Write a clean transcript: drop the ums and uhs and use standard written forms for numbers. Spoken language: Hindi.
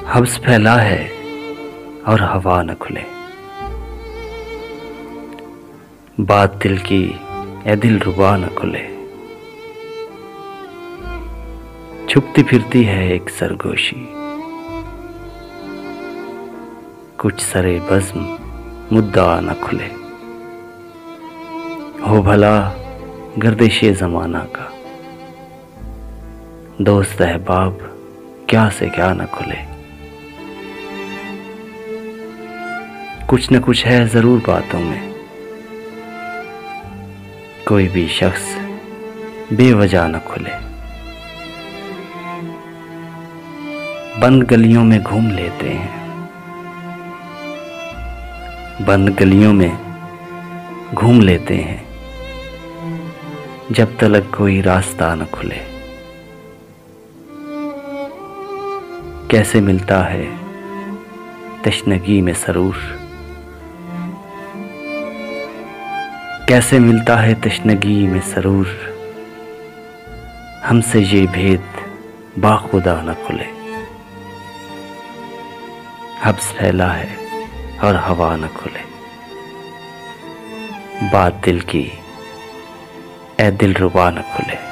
हब्स फैला है और हवा न खुले। बात दिल की ए दिल रुबा न खुले। छुपती फिरती है एक सरगोशी, कुछ सरे बज़्म मुद्दा न खुले। हो भला गर्दिशे ज़माना का, दोस्त अहबाब क्या से क्या न खुले। कुछ न कुछ है ज़रूर बातों में, कोई भी शख्स बेवजह न खुले। बंद गलियों में घूम लेते हैं, बंद गलियों में घूम लेते हैं, जब तलक कोई रास्ता न खुले। कैसे मिलता है तशनगी में सरूर, कैसे मिलता है तशनगी में सरूर, हमसे ये भेद बाखुदा न खुले। हब्स फैला है और हवा न खुले। बात दिल की ए दिल रुबा न खुले।